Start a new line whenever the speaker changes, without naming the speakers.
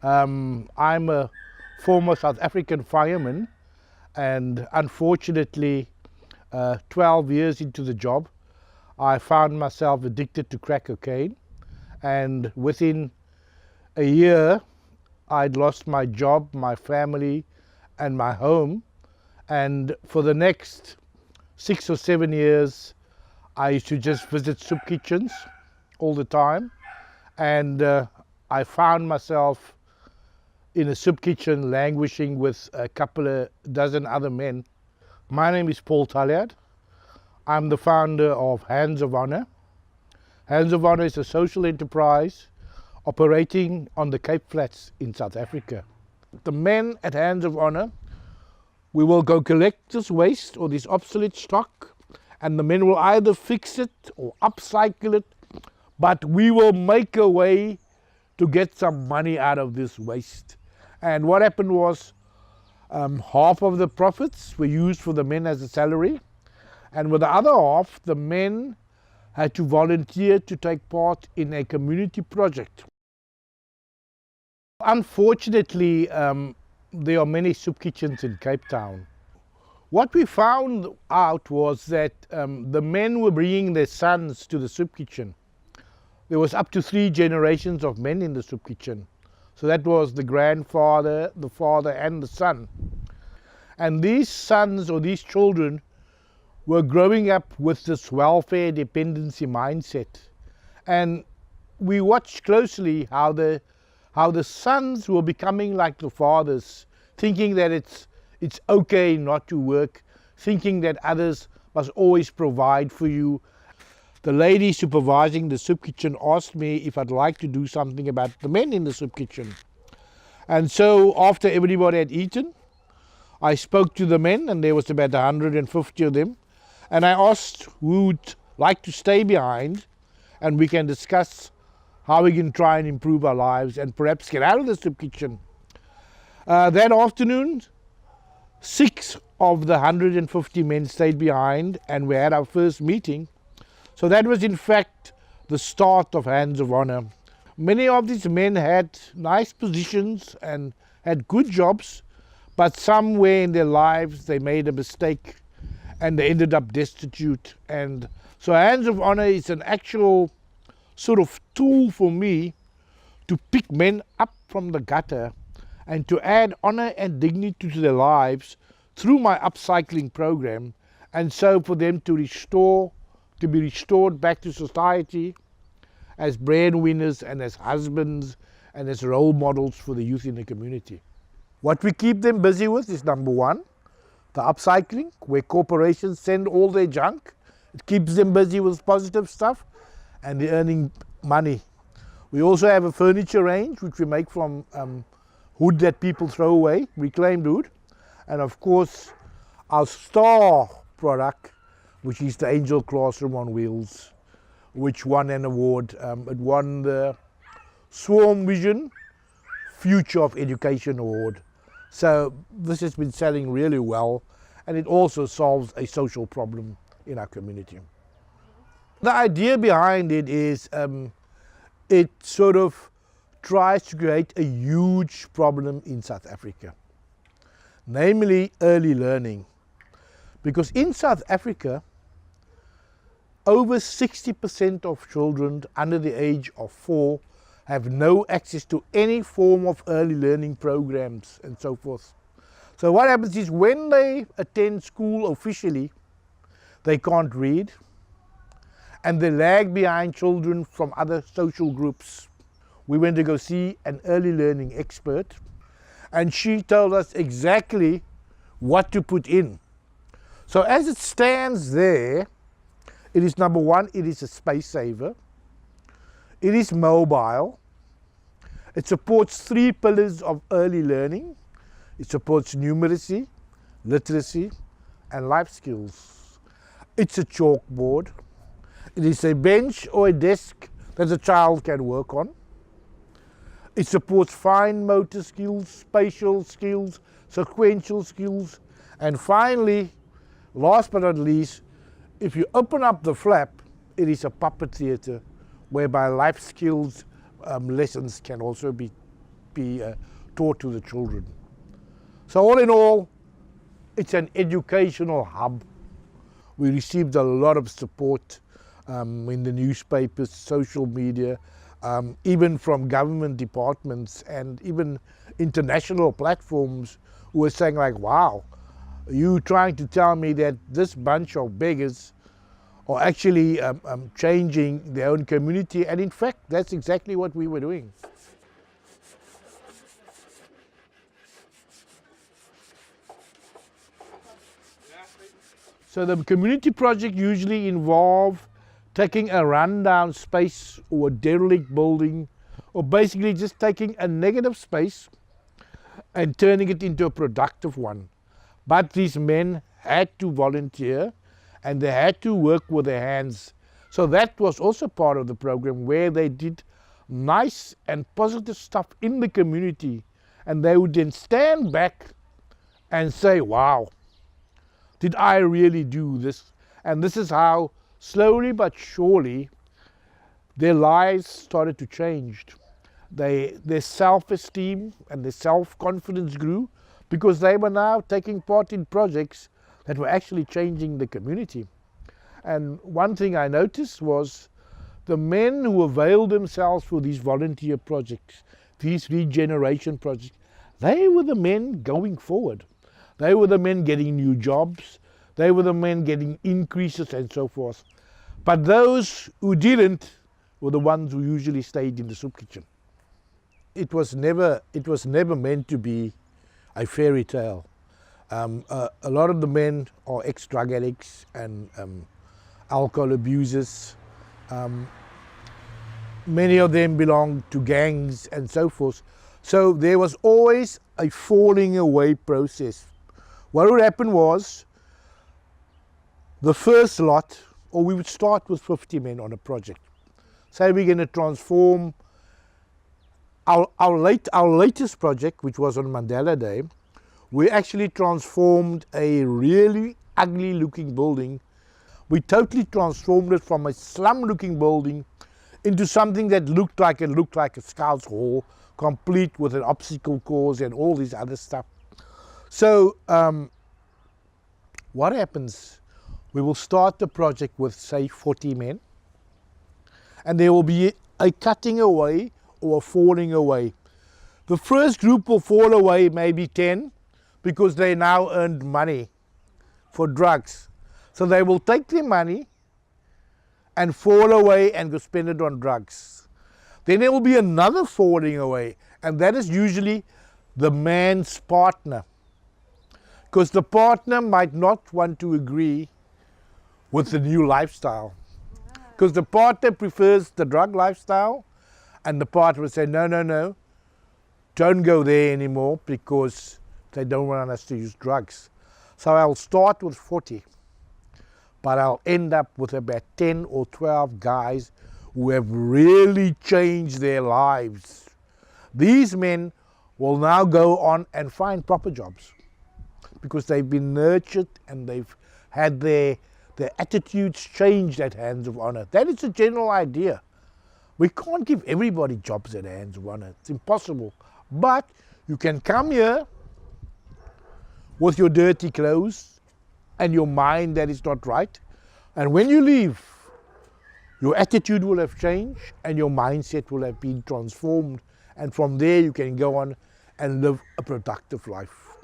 I'm a former South African fireman, and unfortunately, 12 years into the job, I found myself addicted to crack cocaine, and within a year, I'd lost my job, my family, and my home. And for the next 6 or 7 years, I used to just visit soup kitchens all the time, and I found myself in a soup kitchen languishing with a couple of dozen other men. My name is Paul Talliard. I'm the founder of Hands of Honor. Hands of Honor is a social enterprise operating on the Cape Flats in South Africa. The men at Hands of Honor, we will go collect this waste or this obsolete stock, and the men will either fix it or upcycle it, but we will make a way to get some money out of this waste. And what happened was, half of the profits were used for the men as a salary, and with the other half, the men had to volunteer to take part in a community project. Unfortunately, there are many soup kitchens in Cape Town. What we found out was that the men were bringing their sons to the soup kitchen. There was up to 3 generations of men in the soup kitchen. So that was the grandfather, the father, and the son. And these sons or these children were growing up with this welfare dependency mindset. And we watched closely how the sons were becoming like the fathers, thinking that it's okay not to work, thinking that others must always provide for you. The lady supervising the soup kitchen asked me if I'd like to do something about the men in the soup kitchen. And so after everybody had eaten, I spoke to the men, and there was about 150 of them, and I asked who would like to stay behind, and we can discuss how we can try and improve our lives and perhaps get out of the soup kitchen. That afternoon, 6 of the 150 men stayed behind, and we had our first meeting. So that was in fact the start of Hands of Honor. Many of these men had nice positions and had good jobs, but somewhere in their lives they made a mistake and they ended up destitute. And so Hands of Honor is an actual sort of tool for me to pick men up from the gutter and to add honor and dignity to their lives through my upcycling program, and so for them to be restored back to society as breadwinners and as husbands and as role models for the youth in the community. What we keep them busy with is number 1, the upcycling, where corporations send all their junk. It keeps them busy with positive stuff, and they're earning money. We also have a furniture range which we make from wood that people throw away, reclaimed wood, and of course our star product, which is the Angel Classroom on Wheels, which won an award. It won the Swarm Vision Future of Education Award. So this has been selling really well, and it also solves a social problem in our community. The idea behind it is it sort of tries to create a huge problem in South Africa, namely early learning. Because in South Africa, over 60% of children under the age of 4 have no access to any form of early learning programs and so forth. So what happens is when they attend school officially, they can't read, and they lag behind children from other social groups. We went to go see an early learning expert, and she told us exactly what to put in. So as it stands there, it is number 1, it is a space saver. It is mobile. It supports 3 pillars of early learning. It supports numeracy, literacy, and life skills. It's a chalkboard. It is a bench or a desk that a child can work on. It supports fine motor skills, spatial skills, sequential skills, and finally, last but not least, if you open up the flap, it is a puppet theatre whereby life skills lessons can also be be taught to the children. So all in all, it's an educational hub. We received a lot of support in the newspapers, social media, even from government departments and even international platforms who were saying like, wow, you trying to tell me that this bunch of beggars are actually changing their own community, and in fact that's exactly what we were doing. So the community project usually involve taking a rundown space or a derelict building, or basically just taking a negative space and turning it into a productive one. But these men had to volunteer and they had to work with their hands. So that was also part of the program, where they did nice and positive stuff in the community, and they would then stand back and say, wow, did I really do this? And this is how slowly but surely their lives started to change. Their self-esteem and their self-confidence grew, because they were now taking part in projects that were actually changing the community. And one thing I noticed was the men who availed themselves for these volunteer projects, these regeneration projects, they were the men going forward. They were the men getting new jobs. They were the men getting increases and so forth. But those who didn't were the ones who usually stayed in the soup kitchen. It was never meant to be a fairy tale. A lot of the men are ex-drug addicts and alcohol abusers. Many of them belong to gangs and so forth. So there was always a falling away process. What would happen was, the first lot, or we would start with 50 men on a project. Say we're going to transform our latest project, which was on Mandela Day. We actually transformed a really ugly looking building. We totally transformed it from a slum looking building into something that looked like a Scouts Hall, complete with an obstacle course and all this other stuff. So what happens? We will start the project with, say, 40 men, and there will be a cutting away or a falling away. The first group will fall away, maybe 10, because they now earned money for drugs. So they will take their money and fall away and go spend it on drugs. Then there will be another falling away, and that is usually the man's partner, because the partner might not want to agree with the new lifestyle, because the partner prefers the drug lifestyle, and the partner will say, no, don't go there anymore, because they don't want us to use drugs. So I'll start with 40, but I'll end up with about 10 or 12 guys who have really changed their lives. These men will now go on and find proper jobs, because they've been nurtured and they've had their attitudes changed at Hands of Honor. That is the general idea. We can't give everybody jobs at Hands of Honor. It's impossible. But you can come here with your dirty clothes and your mind that is not right. And when you leave, your attitude will have changed and your mindset will have been transformed. And from there you can go on and live a productive life.